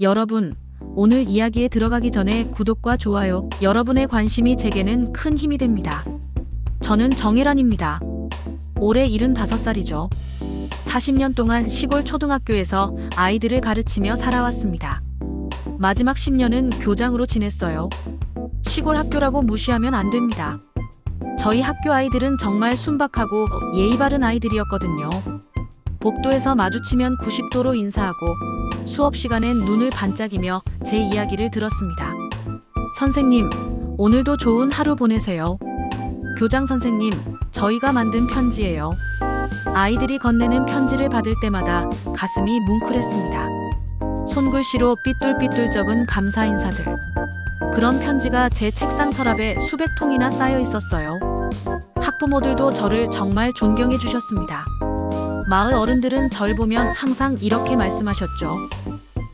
여러분, 오늘 이야기에 들어가기 전에 구독과 좋아요, 여러분의 관심이 제게는 큰 힘이 됩니다. 저는 정혜란입니다. 올해 75살이죠. 40년 동안 시골 초등학교에서 아이들을 가르치며 살아왔습니다. 마지막 10년은 교장으로 지냈어요. 시골 학교라고 무시하면 안 됩니다. 저희 학교 아이들은 정말 순박하고 예의 바른 아이들이었거든요. 복도에서 마주치면 90도로 인사하고 수업 시간엔 눈을 반짝이며 제 이야기를 들었습니다. 선생님, 오늘도 좋은 하루 보내세요. 교장 선생님, 저희가 만든 편지예요. 아이들이 건네는 편지를 받을 때마다 가슴이 뭉클했습니다. 손글씨로 삐뚤삐뚤 적은 감사 인사들. 그런 편지가 제 책상 서랍에 수백 통이나 쌓여 있었어요. 학부모들도 저를 정말 존경해 주셨습니다. 마을 어른들은 절 보면 항상 이렇게 말씀하셨죠.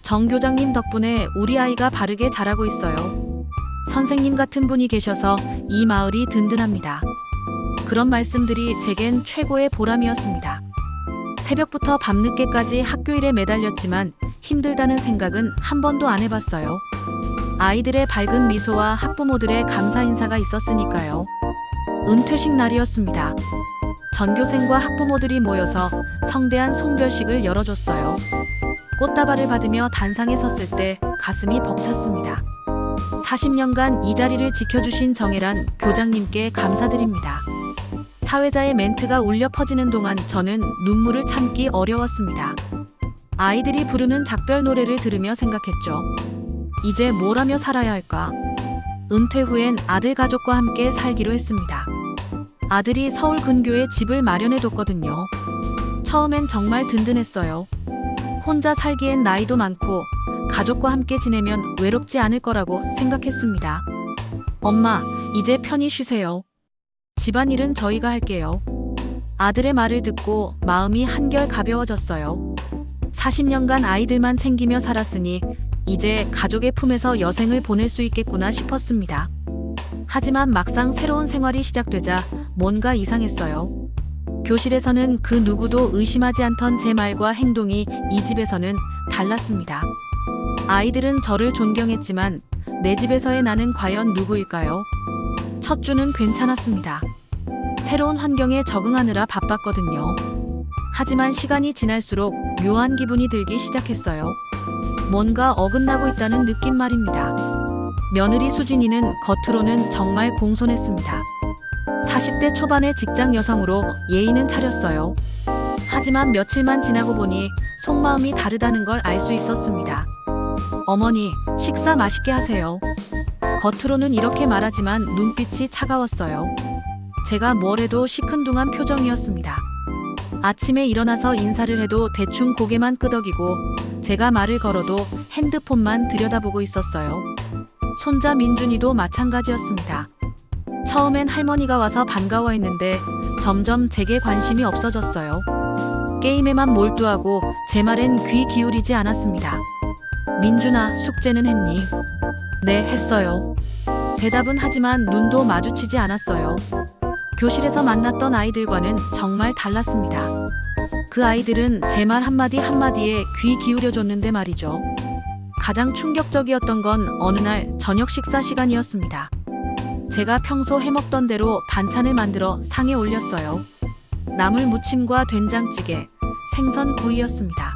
정 교장님 덕분에 우리 아이가 바르게 자라고 있어요. 선생님 같은 분이 계셔서 이 마을이 든든합니다. 그런 말씀들이 제겐 최고의 보람이었습니다. 새벽부터 밤늦게까지 학교 일에 매달렸지만 힘들다는 생각은 한 번도 안 해봤어요. 아이들의 밝은 미소와 학부모들의 감사 인사가 있었으니까요. 은퇴식 날이었습니다. 전교생과 학부모들이 모여서 성대한 송별식을 열어줬어요. 꽃다발을 받으며 단상에 섰을 때 가슴이 벅찼습니다. 40년간 이 자리를 지켜주신 정혜란 교장님께 감사드립니다. 사회자의 멘트가 울려 퍼지는 동안 저는 눈물을 참기 어려웠습니다. 아이들이 부르는 작별 노래를 들으며 생각했죠. 이제 뭘 하며 살아야 할까? 은퇴 후엔 아들 가족과 함께 살기로 했습니다. 아들이 서울 근교에 집을 마련해뒀거든요. 처음엔 정말 든든했어요. 혼자 살기엔 나이도 많고 가족과 함께 지내면 외롭지 않을 거라고 생각했습니다. 엄마, 이제 편히 쉬세요. 집안일은 저희가 할게요. 아들의 말을 듣고 마음이 한결 가벼워졌어요. 40년간 아이들만 챙기며 살았으니 이제 가족의 품에서 여생을 보낼 수 있겠구나 싶었습니다. 하지만 막상 새로운 생활이 시작되자 뭔가 이상했어요. 교실에서는 그 누구도 의심하지 않던 제 말과 행동이 이 집에서는 달랐습니다. 아이들은 저를 존경했지만 내 집에서의 나는 과연 누구일까요? 첫 주는 괜찮았습니다. 새로운 환경에 적응하느라 바빴거든요. 하지만 시간이 지날수록 묘한 기분이 들기 시작했어요. 뭔가 어긋나고 있다는 느낌 말입니다. 며느리 수진이는 겉으로는 정말 공손했습니다. 40대 초반의 직장 여성으로 예의는 차렸어요. 하지만 며칠만 지나고 보니 속마음이 다르다는 걸 알 수 있었습니다. 어머니, 식사 맛있게 하세요. 겉으로는 이렇게 말하지만 눈빛이 차가웠어요. 제가 뭘 해도 시큰둥한 표정이었습니다. 아침에 일어나서 인사를 해도 대충 고개만 끄덕이고 제가 말을 걸어도 핸드폰만 들여다보고 있었어요. 손자 민준이도 마찬가지였습니다. 처음엔 할머니가 와서 반가워했는데 점점 제게 관심이 없어졌어요. 게임에만 몰두하고 제 말엔 귀 기울이지 않았습니다. 민준아, 숙제는 했니? 네, 했어요. 대답은 하지만 눈도 마주치지 않았어요. 교실에서 만났던 아이들과는 정말 달랐습니다. 그 아이들은 제 말 한마디 한마디에 귀 기울여줬는데 말이죠. 가장 충격적이었던 건 어느 날 저녁 식사 시간이었습니다. 제가 평소 해먹던 대로 반찬을 만들어 상에 올렸어요. 나물 무침과 된장찌개, 생선 구이였습니다.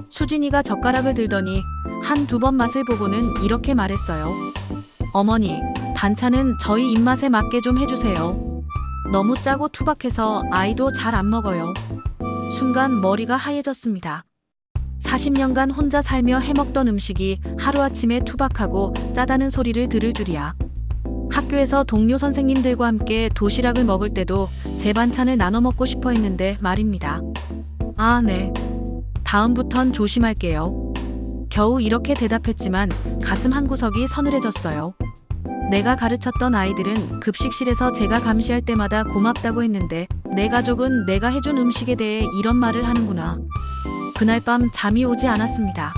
수진이가 젓가락을 들더니 한두 번 맛을 보고는 이렇게 말했어요. 어머니, 반찬은 저희 입맛에 맞게 좀 해주세요. 너무 짜고 투박해서 아이도 잘 안 먹어요. 순간 머리가 하얘졌습니다. 40년간 혼자 살며 해먹던 음식이 하루아침에 투박하고 짜다는 소리를 들을 줄이야. 학교에서 동료 선생님들과 함께 도시락을 먹을 때도 제 반찬을 나눠 먹고 싶어 했는데 말입니다. 아, 네. 다음부턴 조심할게요. 겨우 이렇게 대답했지만 가슴 한구석이 서늘해졌어요. 내가 가르쳤던 아이들은 급식실에서 제가 감시할 때마다 고맙다고 했는데 내 가족은 내가 해준 음식에 대해 이런 말을 하는구나. 그날 밤 잠이 오지 않았습니다.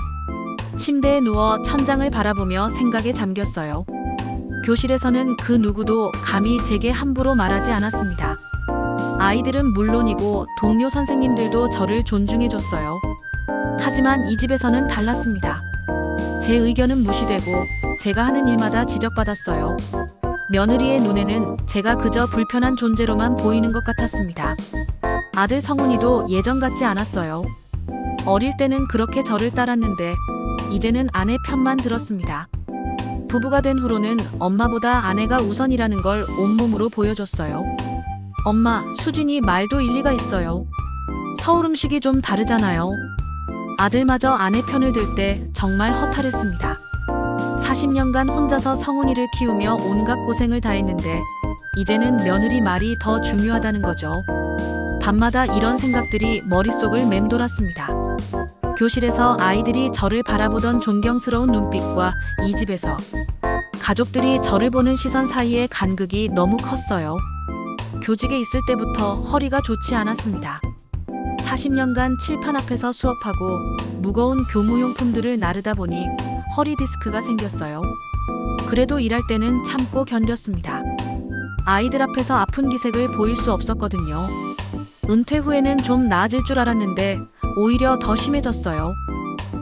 침대에 누워 천장을 바라보며 생각에 잠겼어요. 교실에서는 그 누구도 감히 제게 함부로 말하지 않았습니다. 아이들은 물론이고 동료 선생님들도 저를 존중해줬어요. 하지만 이 집에서는 달랐습니다. 제 의견은 무시되고 제가 하는 일마다 지적받았어요. 며느리의 눈에는 제가 그저 불편한 존재로만 보이는 것 같았습니다. 아들 성훈이도 예전 같지 않았어요. 어릴 때는 그렇게 저를 따랐는데 이제는 아내 편만 들었습니다. 부부가 된 후로는 엄마보다 아내가 우선이라는 걸 온몸으로 보여줬어요. 엄마, 수진이 말도 일리가 있어요. 서울 음식이 좀 다르잖아요. 아들마저 아내 편을 들 때 정말 허탈했습니다. 40년간 혼자서 성훈이를 키우며 온갖 고생을 다했는데 이제는 며느리 말이 더 중요하다는 거죠. 밤마다 이런 생각들이 머릿속을 맴돌았습니다. 교실에서 아이들이 저를 바라보던 존경스러운 눈빛과 이 집에서 가족들이 저를 보는 시선 사이의 간극이 너무 컸어요. 교직에 있을 때부터 허리가 좋지 않았습니다. 40년간 칠판 앞에서 수업하고 무거운 교무용품들을 나르다 보니 허리 디스크가 생겼어요. 그래도 일할 때는 참고 견뎠습니다. 아이들 앞에서 아픈 기색을 보일 수 없었거든요. 은퇴 후에는 좀 나아질 줄 알았는데 오히려 더 심해졌어요.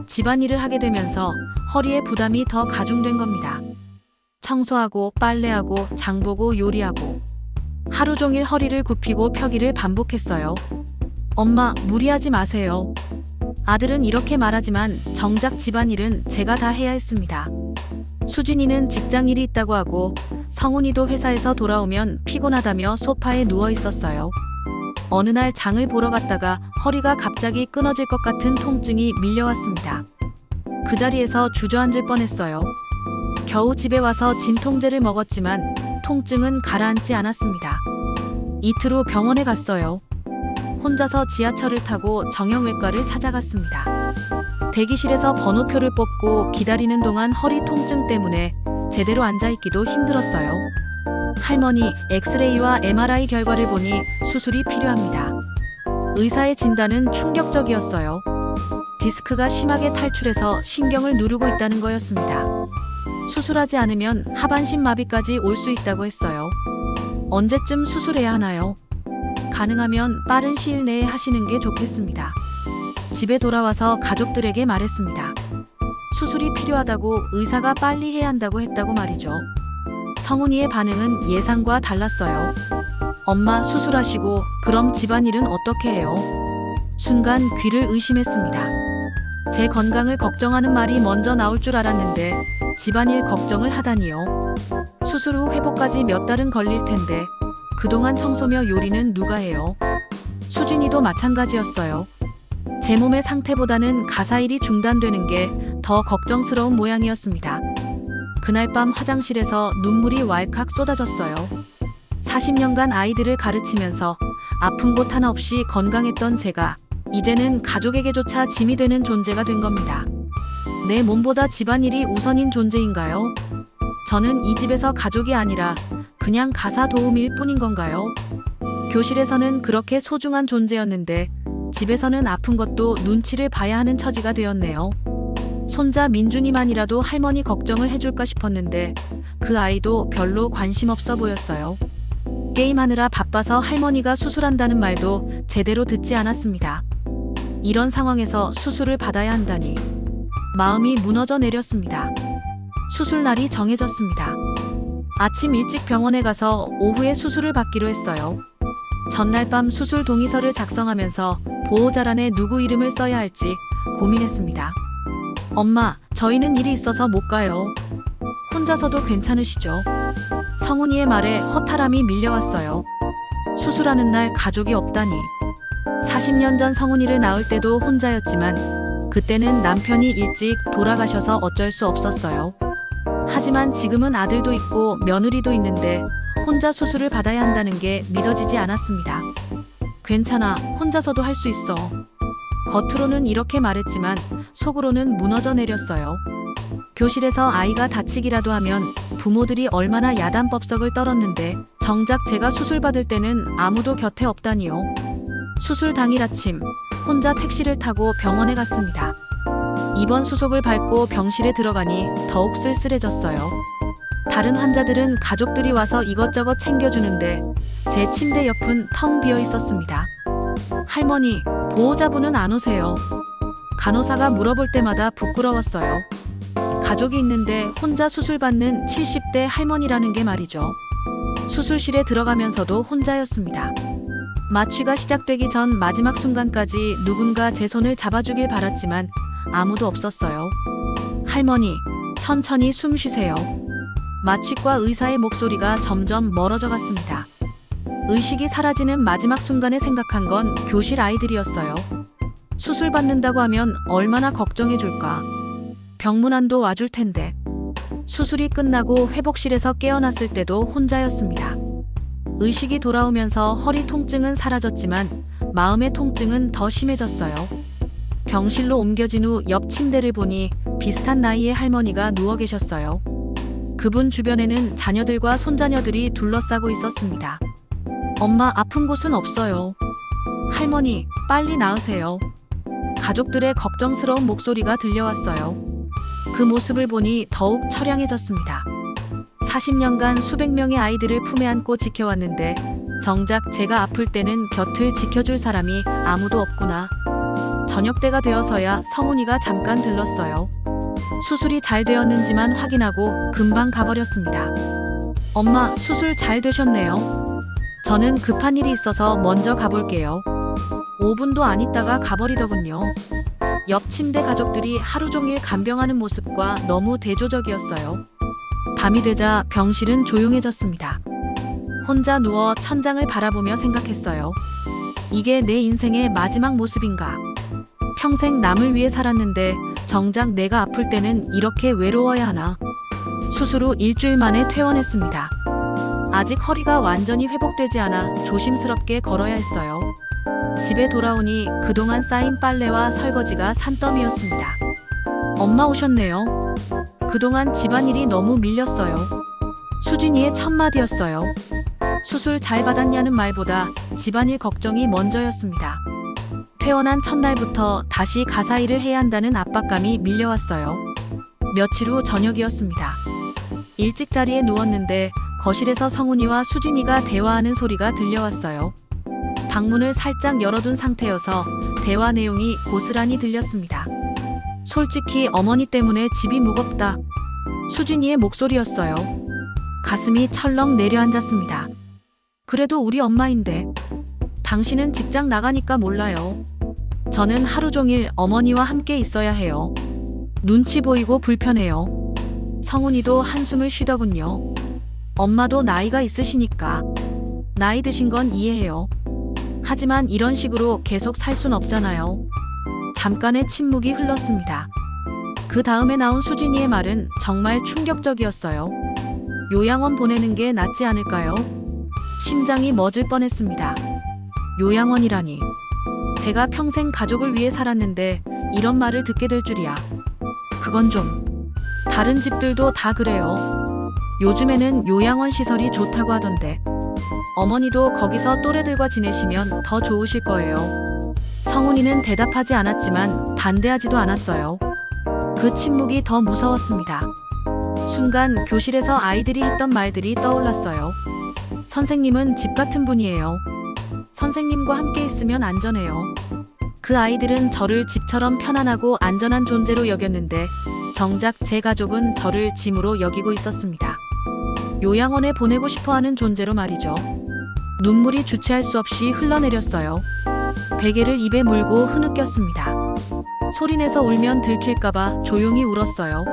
집안일을 하게 되면서 허리에 부담이 더 가중된 겁니다. 청소하고 빨래하고 장보고 요리하고 하루 종일 허리를 굽히고 펴기를 반복했어요. 엄마, 무리하지 마세요. 아들은 이렇게 말하지만 정작 집안일은 제가 다 해야 했습니다. 수진이는 직장일이 있다고 하고 성훈이도 회사에서 돌아오면 피곤하다며 소파에 누워 있었어요. 어느 날 장을 보러 갔다가 허리가 갑자기 끊어질 것 같은 통증이 밀려왔습니다. 그 자리에서 주저앉을 뻔했어요. 겨우 집에 와서 진통제를 먹었지만 통증은 가라앉지 않았습니다. 이틀 후 병원에 갔어요. 혼자서 지하철을 타고 정형외과를 찾아갔습니다. 대기실에서 번호표를 뽑고 기다리는 동안 허리 통증 때문에 제대로 앉아있기도 힘들었어요. 할머니, 엑스레이와 MRI 결과를 보니 수술이 필요합니다. 의사의 진단은 충격적이었어요. 디스크가 심하게 탈출해서 신경을 누르고 있다는 거였습니다. 수술하지 않으면 하반신 마비까지 올 수 있다고 했어요. 언제쯤 수술해야 하나요? 가능하면 빠른 시일 내에 하시는 게 좋겠습니다. 집에 돌아와서 가족들에게 말했습니다. 수술이 필요하다고 의사가 빨리 해야 한다고 했다고 말이죠. 성훈이의 반응은 예상과 달랐어요. 엄마, 수술하시고 그럼 집안일은 어떻게 해요? 순간 귀를 의심했습니다. 제 건강을 걱정하는 말이 먼저 나올 줄 알았는데 집안일 걱정을 하다니요. 수술 후 회복까지 몇 달은 걸릴 텐데 그동안 청소며 요리는 누가 해요? 수진이도 마찬가지였어요. 제 몸의 상태보다는 가사일이 중단되는 게 더 걱정스러운 모양이었습니다. 그날 밤 화장실에서 눈물이 왈칵 쏟아졌어요. 40년간 아이들을 가르치면서 아픈 곳 하나 없이 건강했던 제가 이제는 가족에게조차 짐이 되는 존재가 된 겁니다. 내 몸보다 집안일이 우선인 존재인가요? 저는 이 집에서 가족이 아니라 그냥 가사 도우미일 뿐인 건가요? 교실에서는 그렇게 소중한 존재였는데 집에서는 아픈 것도 눈치를 봐야 하는 처지가 되었네요. 손자 민준이만이라도 할머니 걱정을 해줄까 싶었는데 그 아이도 별로 관심 없어 보였어요. 게임하느라 바빠서 할머니가 수술한다는 말도 제대로 듣지 않았습니다. 이런 상황에서 수술을 받아야 한다니 마음이 무너져 내렸습니다. 수술 날이 정해졌습니다. 아침 일찍 병원에 가서 오후에 수술을 받기로 했어요. 전날 밤 수술 동의서를 작성하면서 보호자란에 누구 이름을 써야 할지 고민했습니다. 엄마, 저희는 일이 있어서 못 가요. 혼자서도 괜찮으시죠? 성훈이의 말에 허탈함이 밀려왔어요. 수술하는 날 가족이 없다니. 40년 전 성훈이를 낳을 때도 혼자였지만 그때는 남편이 일찍 돌아가셔서 어쩔 수 없었어요. 하지만 지금은 아들도 있고 며느리도 있는데 혼자 수술을 받아야 한다는 게 믿어지지 않았습니다. 괜찮아, 혼자서도 할 수 있어. 겉으로는 이렇게 말했지만 속으로는 무너져 내렸어요. 교실에서 아이가 다치기라도 하면 부모들이 얼마나 야단법석을 떨었는데 정작 제가 수술 받을 때는 아무도 곁에 없다니요. 수술 당일 아침 혼자 택시를 타고 병원에 갔습니다. 입원 수속을 밟고 병실에 들어가니 더욱 쓸쓸해졌어요. 다른 환자들은 가족들이 와서 이것저것 챙겨주는데 제 침대 옆은 텅 비어 있었습니다. 할머니, 보호자분은 안 오세요. 간호사가 물어볼 때마다 부끄러웠어요. 가족이 있는데 혼자 수술받는 70대 할머니라는 게 말이죠. 수술실에 들어가면서도 혼자였습니다. 마취가 시작되기 전 마지막 순간까지 누군가 제 손을 잡아주길 바랐지만 아무도 없었어요. 할머니, 천천히 숨 쉬세요. 마취과 의사의 목소리가 점점 멀어져 갔습니다. 의식이 사라지는 마지막 순간에 생각한 건 교실 아이들이었어요. 수술 받는다고 하면 얼마나 걱정해 줄까. 병문안도 와줄 텐데. 수술이 끝나고 회복실에서 깨어났을 때도 혼자였습니다. 의식이 돌아오면서 허리 통증은 사라졌지만 마음의 통증은 더 심해졌어요. 병실로 옮겨진 후 옆 침대를 보니 비슷한 나이의 할머니가 누워 계셨어요. 그분 주변에는 자녀들과 손자녀들이 둘러싸고 있었습니다. 엄마, 아픈 곳은 없어요. 할머니, 빨리 나으세요. 가족들의 걱정스러운 목소리가 들려왔어요. 그 모습을 보니 더욱 처량해졌습니다. 40년간 수백 명의 아이들을 품에 안고 지켜왔는데 정작 제가 아플 때는 곁을 지켜줄 사람이 아무도 없구나. 저녁 때가 되어서야 성훈이가 잠깐 들렀어요. 수술이 잘 되었는지만 확인하고 금방 가버렸습니다. 엄마, 수술 잘 되셨네요. 저는 급한 일이 있어서 먼저 가볼게요. 5분도 안 있다가 가버리더군요. 옆 침대 가족들이 하루 종일 간병하는 모습과 너무 대조적이었어요. 밤이 되자 병실은 조용해졌습니다. 혼자 누워 천장을 바라보며 생각했어요. 이게 내 인생의 마지막 모습인가? 평생 남을 위해 살았는데 정작 내가 아플 때는 이렇게 외로워야 하나? 수술 후 일주일 만에 퇴원했습니다. 아직 허리가 완전히 회복되지 않아 조심스럽게 걸어야 했어요. 집에 돌아오니 그동안 쌓인 빨래와 설거지가 산더미였습니다. 엄마 오셨네요. 그동안 집안일이 너무 밀렸어요. 수진이의 첫마디였어요. 수술 잘 받았냐는 말보다 집안일 걱정이 먼저였습니다. 퇴원한 첫날부터 다시 가사 일을 해야 한다는 압박감이 밀려왔어요. 며칠 후 저녁이었습니다. 일찍 자리에 누웠는데 거실에서 성훈이와 수진이가 대화하는 소리가 들려왔어요. 방문을 살짝 열어둔 상태여서 대화 내용이 고스란히 들렸습니다. 솔직히 어머니 때문에 집이 무겁다. 수진이의 목소리였어요. 가슴이 철렁 내려앉았습니다. 그래도 우리 엄마인데. 당신은 직장 나가니까 몰라요. 저는 하루 종일 어머니와 함께 있어야 해요. 눈치 보이고 불편해요. 성훈이도 한숨을 쉬더군요. 엄마도 나이가 있으시니까. 나이 드신 건 이해해요. 하지만 이런 식으로 계속 살 순 없잖아요. 잠깐의 침묵이 흘렀습니다. 그 다음에 나온 수진이의 말은 정말 충격적이었어요. 요양원 보내는 게 낫지 않을까요? 심장이 멎을 뻔했습니다. 요양원이라니. 제가 평생 가족을 위해 살았는데 이런 말을 듣게 될 줄이야. 그건 좀. 다른 집들도 다 그래요. 요즘에는 요양원 시설이 좋다고 하던데. 어머니도 거기서 또래들과 지내시면 더 좋으실 거예요. 성훈이는 대답하지 않았지만 반대하지도 않았어요. 그 침묵이 더 무서웠습니다. 순간 교실에서 아이들이 했던 말들이 떠올랐어요. 선생님은 집 같은 분이에요. 선생님과 함께 있으면 안전해요. 그 아이들은 저를 집처럼 편안하고 안전한 존재로 여겼는데 정작 제 가족은 저를 짐으로 여기고 있었습니다. 요양원에 보내고 싶어하는 존재로 말이죠. 눈물이 주체할 수 없이 흘러내렸어요. 베개를 입에 물고 흐느꼈습니다. 소리내서 울면 들킬까봐 조용히 울었어요.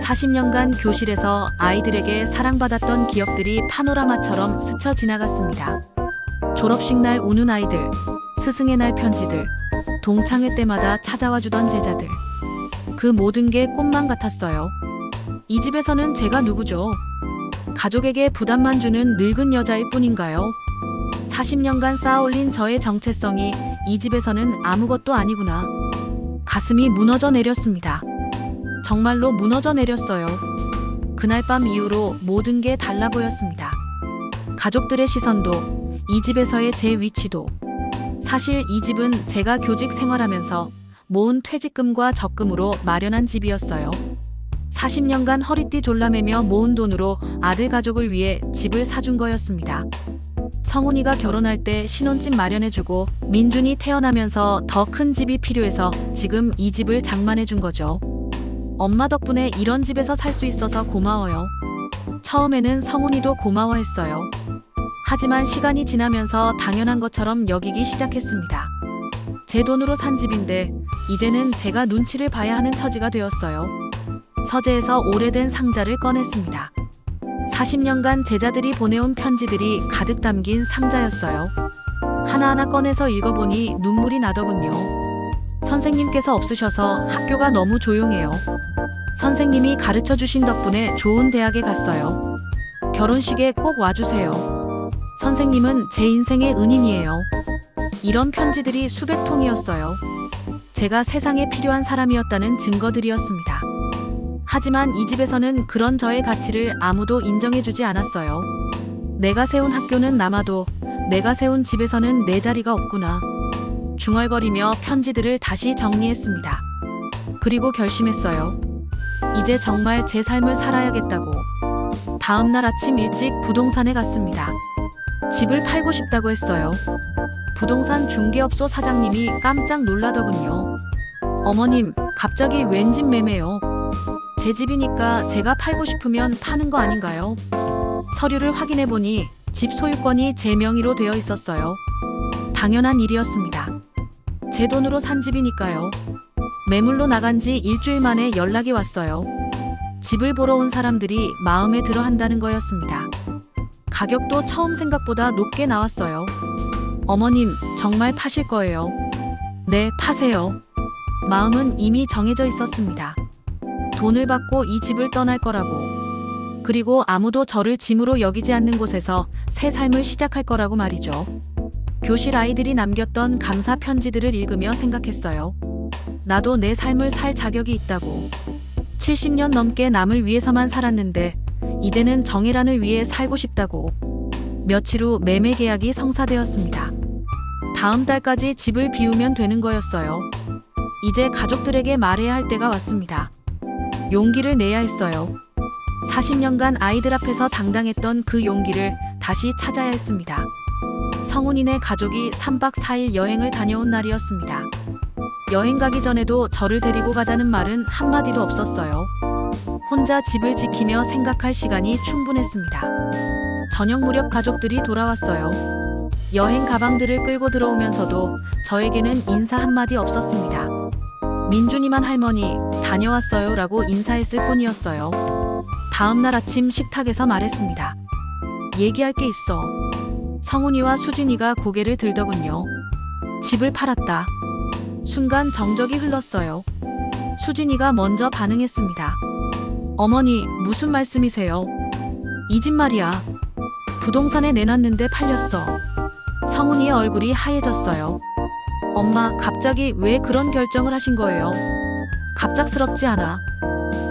40년간 교실에서 아이들에게 사랑받았던 기억들이 파노라마처럼 스쳐 지나갔습니다. 졸업식 날 우는 아이들, 스승의 날 편지들, 동창회 때마다 찾아와 주던 제자들. 그 모든 게 꿈만 같았어요. 이 집에서는 제가 누구죠? 가족에게 부담만 주는 늙은 여자일 뿐인가요? 40년간 쌓아올린 저의 정체성이 이 집에서는 아무것도 아니구나. 가슴이 무너져 내렸습니다. 정말로 무너져 내렸어요. 그날 밤 이후로 모든 게 달라 보였습니다. 가족들의 시선도, 이 집에서의 제 위치도. 사실 이 집은 제가 교직 생활하면서 모은 퇴직금과 적금으로 마련한 집이었어요. 40년간 허리띠 졸라매며 모은 돈으로 아들 가족을 위해 집을 사준 거였습니다. 성훈이가 결혼할 때 신혼집 마련해주고 민준이 태어나면서 더 큰 집이 필요해서 지금 이 집을 장만해준 거죠. 엄마 덕분에 이런 집에서 살 수 있어서 고마워요. 처음에는 성훈이도 고마워했어요. 하지만 시간이 지나면서 당연한 것처럼 여기기 시작했습니다. 제 돈으로 산 집인데 이제는 제가 눈치를 봐야 하는 처지가 되었어요. 서재에서 오래된 상자를 꺼냈습니다. 40년간 제자들이 보내온 편지들이 가득 담긴 상자였어요. 하나하나 꺼내서 읽어보니 눈물이 나더군요. 선생님께서 없으셔서 학교가 너무 조용해요. 선생님이 가르쳐 주신 덕분에 좋은 대학에 갔어요. 결혼식에 꼭 와주세요. 선생님은 제 인생의 은인이에요. 이런 편지들이 수백 통이었어요. 제가 세상에 필요한 사람이었다는 증거들이었습니다. 하지만 이 집에서는 그런 저의 가치를 아무도 인정해주지 않았어요. 내가 세운 학교는 남아도 내가 세운 집에서는 내 자리가 없구나. 중얼거리며 편지들을 다시 정리했습니다. 그리고 결심했어요. 이제 정말 제 삶을 살아야겠다고. 다음 날 아침 일찍 부동산에 갔습니다. 집을 팔고 싶다고 했어요. 부동산 중개업소 사장님이 깜짝 놀라더군요. 어머님, 갑자기 웬 집 매매요? 제 집이니까 제가 팔고 싶으면 파는 거 아닌가요? 서류를 확인해보니 집 소유권이 제 명의로 되어 있었어요. 당연한 일이었습니다. 제 돈으로 산 집이니까요. 매물로 나간 지 일주일 만에 연락이 왔어요. 집을 보러 온 사람들이 마음에 들어 한다는 거였습니다. 가격도 처음 생각보다 높게 나왔어요. 어머님, 정말 파실 거예요? 네, 파세요. 마음은 이미 정해져 있었습니다. 돈을 받고 이 집을 떠날 거라고. 그리고 아무도 저를 짐으로 여기지 않는 곳에서 새 삶을 시작할 거라고 말이죠. 교실 아이들이 남겼던 감사 편지들을 읽으며 생각했어요. 나도 내 삶을 살 자격이 있다고. 70년 넘게 남을 위해서만 살았는데 이제는 정혜란을 위해 살고 싶다고. 며칠 후 매매 계약이 성사되었습니다. 다음 달까지 집을 비우면 되는 거였어요. 이제 가족들에게 말해야 할 때가 왔습니다. 용기를 내야 했어요. 40년간 아이들 앞에서 당당했던 그 용기를 다시 찾아야 했습니다. 성훈이네 가족이 3박 4일 여행을 다녀온 날이었습니다. 여행 가기 전에도 저를 데리고 가자는 말은 한마디도 없었어요. 혼자 집을 지키며 생각할 시간이 충분했습니다. 저녁 무렵 가족들이 돌아왔어요. 여행 가방들을 끌고 들어오면서도 저에게는 인사 한마디 없었습니다. 민준이만 할머니, 다녀왔어요 라고 인사했을 뿐이었어요. 다음날 아침 식탁에서 말했습니다. 얘기할 게 있어. 성훈이와 수진이가 고개를 들더군요. 집을 팔았다. 순간 정적이 흘렀어요. 수진이가 먼저 반응했습니다. 어머니, 무슨 말씀이세요? 이 집 말이야. 부동산에 내놨는데 팔렸어. 성훈이의 얼굴이 하얘졌어요. 엄마, 갑자기 왜 그런 결정을 하신 거예요? 갑작스럽지 않아.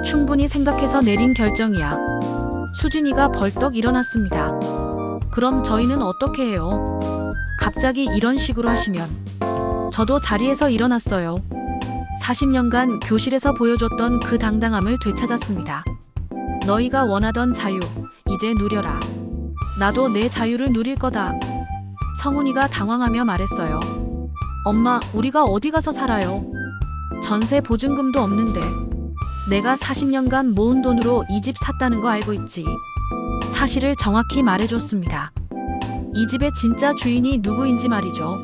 충분히 생각해서 내린 결정이야. 수진이가 벌떡 일어났습니다. 그럼 저희는 어떻게 해요? 갑자기 이런 식으로 하시면. 저도 자리에서 일어났어요. 40년간 교실에서 보여줬던 그 당당함을 되찾았습니다. 너희가 원하던 자유, 이제 누려라. 나도 내 자유를 누릴 거다. 성훈이가 당황하며 말했어요. 엄마, 우리가 어디 가서 살아요? 전세 보증금도 없는데. 내가 40년간 모은 돈으로 이 집 샀다는 거 알고 있지. 사실을 정확히 말해줬습니다. 이 집의 진짜 주인이 누구인지 말이죠.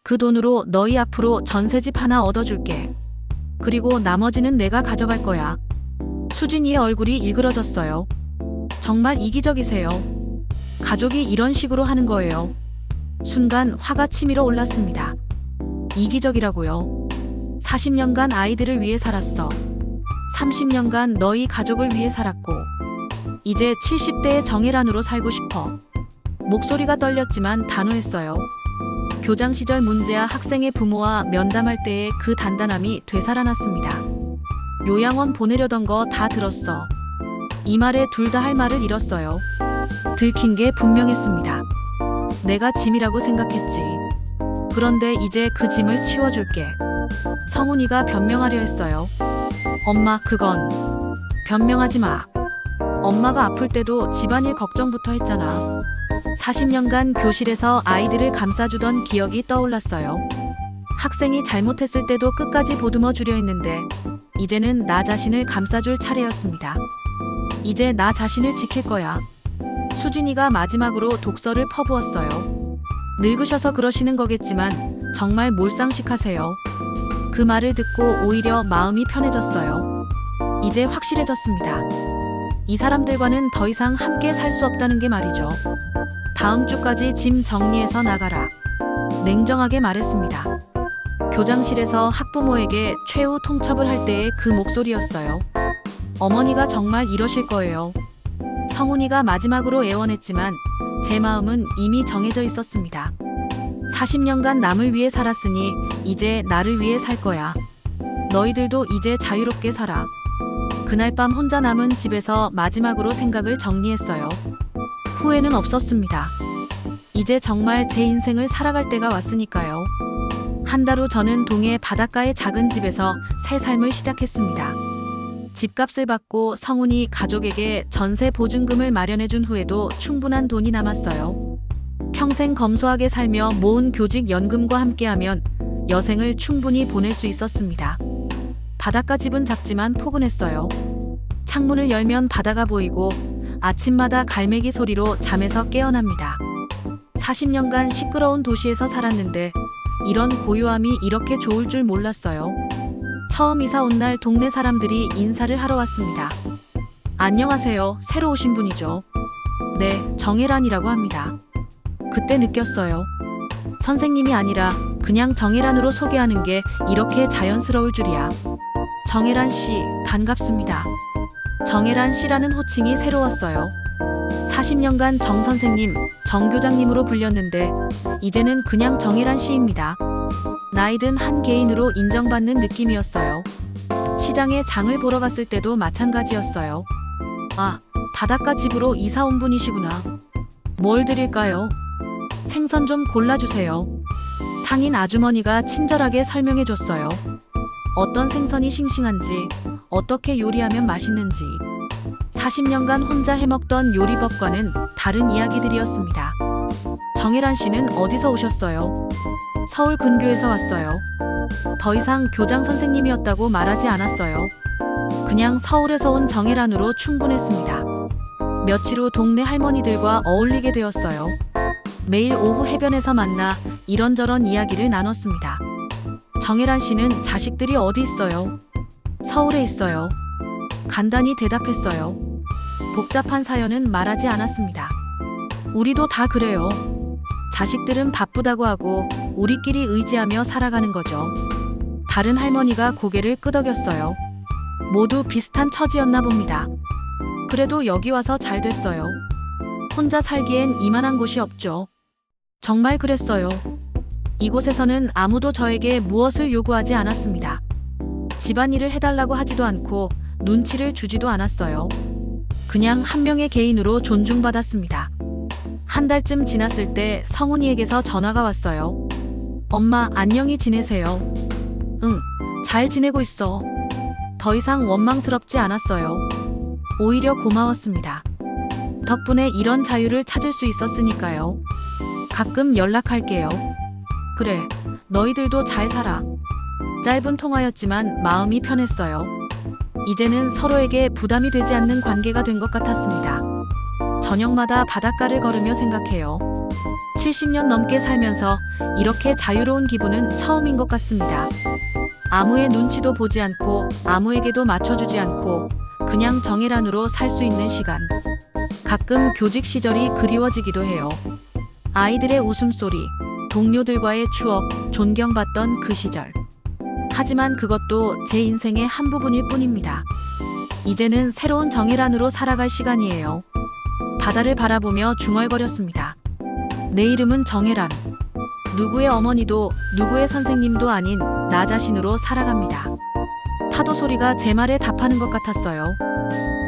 그 돈으로 너희 앞으로 전세집 하나 얻어줄게. 그리고 나머지는 내가 가져갈 거야. 수진이의 얼굴이 일그러졌어요. 정말 이기적이세요. 가족이 이런 식으로 하는 거예요. 순간 화가 치밀어 올랐습니다. 이기적이라고요. 40년간 아이들을 위해 살았어. 30년간 너희 가족을 위해 살았고 이제 70대의 정혜란으로 살고 싶어. 목소리가 떨렸지만 단호했어요. 교장 시절 문제아 학생의 부모와 면담할 때의 그 단단함이 되살아났습니다. 요양원 보내려던 거 다 들었어. 이 말에 둘 다 할 말을 잃었어요. 들킨 게 분명했습니다. 내가 짐이라고 생각했지. 그런데 이제 그 짐을 치워줄게. 성훈이가 변명하려 했어요. 엄마, 그건. 변명하지 마. 엄마가 아플 때도 집안일 걱정부터 했잖아. 40년간 교실에서 아이들을 감싸주던 기억이 떠올랐어요. 학생이 잘못했을 때도 끝까지 보듬어 주려 했는데 이제는 나 자신을 감싸줄 차례였습니다. 이제 나 자신을 지킬 거야. 수진이가 마지막으로 독서를 퍼부었어요. 늙으셔서 그러시는 거겠지만 정말 몰상식하세요. 그 말을 듣고 오히려 마음이 편해졌어요. 이제 확실해졌습니다. 이 사람들과는 더 이상 함께 살 수 없다는 게 말이죠. 다음 주까지 짐 정리해서 나가라. 냉정하게 말했습니다. 교장실에서 학부모에게 최후 통첩을 할 때의 그 목소리였어요. 어머니가 정말 이러실 거예요. 성훈이가 마지막으로 애원했지만 제 마음은 이미 정해져 있었습니다. 40년간 남을 위해 살았으니 이제 나를 위해 살 거야. 너희들도 이제 자유롭게 살아. 그날 밤 혼자 남은 집에서 마지막으로 생각을 정리했어요. 후회는 없었습니다. 이제 정말 제 인생을 살아갈 때가 왔으니까요. 한 달 후 저는 동해 바닷가의 작은 집에서 새 삶을 시작했습니다. 집값을 받고 성훈이 가족에게 전세 보증금을 마련해준 후에도 충분한 돈이 남았어요. 평생 검소하게 살며 모은 교직 연금과 함께하면 여생을 충분히 보낼 수 있었습니다. 바닷가 집은 작지만 포근했어요. 창문을 열면 바다가 보이고 아침마다 갈매기 소리로 잠에서 깨어납니다. 40년간 시끄러운 도시에서 살았는데 이런 고요함이 이렇게 좋을 줄 몰랐어요. 처음 이사 온 날 동네 사람들이 인사를 하러 왔습니다. 안녕하세요. 새로 오신 분이죠? 네, 정혜란이라고 합니다. 그때 느꼈어요. 선생님이 아니라 그냥 정혜란으로 소개하는 게 이렇게 자연스러울 줄이야. 정혜란 씨, 반갑습니다. 정혜란 씨라는 호칭이 새로웠어요. 40년간 정 선생님, 정 교장님으로 불렸는데 이제는 그냥 정혜란 씨입니다. 나이든 한 개인으로 인정받는 느낌이었어요. 시장에 장을 보러 갔을 때도 마찬가지였어요. 아, 바닷가 집으로 이사 온 분이시구나. 뭘 드릴까요? 생선 좀 골라주세요. 상인 아주머니가 친절하게 설명해줬어요. 어떤 생선이 싱싱한지, 어떻게 요리하면 맛있는지. 40년간 혼자 해먹던 요리법과는 다른 이야기들이었습니다. 정혜란 씨는 어디서 오셨어요? 서울 근교에서 왔어요. 더 이상 교장 선생님이었다고 말하지 않았어요. 그냥 서울에서 온 정혜란으로 충분했습니다. 며칠 후 동네 할머니들과 어울리게 되었어요. 매일 오후 해변에서 만나 이런저런 이야기를 나눴습니다. 정혜란 씨는 자식들이 어디 있어요? 서울에 있어요. 간단히 대답했어요. 복잡한 사연은 말하지 않았습니다. 우리도 다 그래요. 자식들은 바쁘다고 하고 우리끼리 의지하며 살아가는 거죠. 다른 할머니가 고개를 끄덕였어요. 모두 비슷한 처지였나 봅니다. 그래도 여기 와서 잘 됐어요. 혼자 살기엔 이만한 곳이 없죠. 정말 그랬어요. 이곳에서는 아무도 저에게 무엇을 요구하지 않았습니다. 집안일을 해달라고 하지도 않고 눈치를 주지도 않았어요. 그냥 한 명의 개인으로 존중받았습니다. 한 달쯤 지났을 때 성훈이에게서 전화가 왔어요. 엄마, 안녕히 지내세요. 응, 잘 지내고 있어. 더 이상 원망스럽지 않았어요. 오히려 고마웠습니다. 덕분에 이런 자유를 찾을 수 있었으니까요. 가끔 연락할게요. 그래, 너희들도 잘 살아. 짧은 통화였지만 마음이 편했어요. 이제는 서로에게 부담이 되지 않는 관계가 된 것 같았습니다. 저녁마다 바닷가를 걸으며 생각해요. 70년 넘게 살면서 이렇게 자유로운 기분은 처음인 것 같습니다. 아무의 눈치도 보지 않고 아무에게도 맞춰주지 않고 그냥 정혜란으로 살 수 있는 시간. 가끔 교직 시절이 그리워지기도 해요. 아이들의 웃음소리, 동료들과의 추억, 존경받던 그 시절. 하지만 그것도 제 인생의 한 부분일 뿐입니다. 이제는 새로운 정혜란으로 살아갈 시간이에요. 바다를 바라보며 중얼거렸습니다. 내 이름은 정혜란. 누구의 어머니도 누구의 선생님도 아닌 나 자신으로 살아갑니다. 파도 소리가 제 말에 답하는 것 같았어요.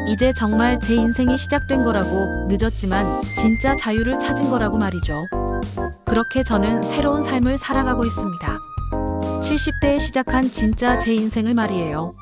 이제 정말 제 인생이 시작된 거라고, 늦었지만 진짜 자유를 찾은 거라고 말이죠. 그렇게 저는 새로운 삶을 살아가고 있습니다. 70대에 시작한 진짜 제 인생을 말이에요.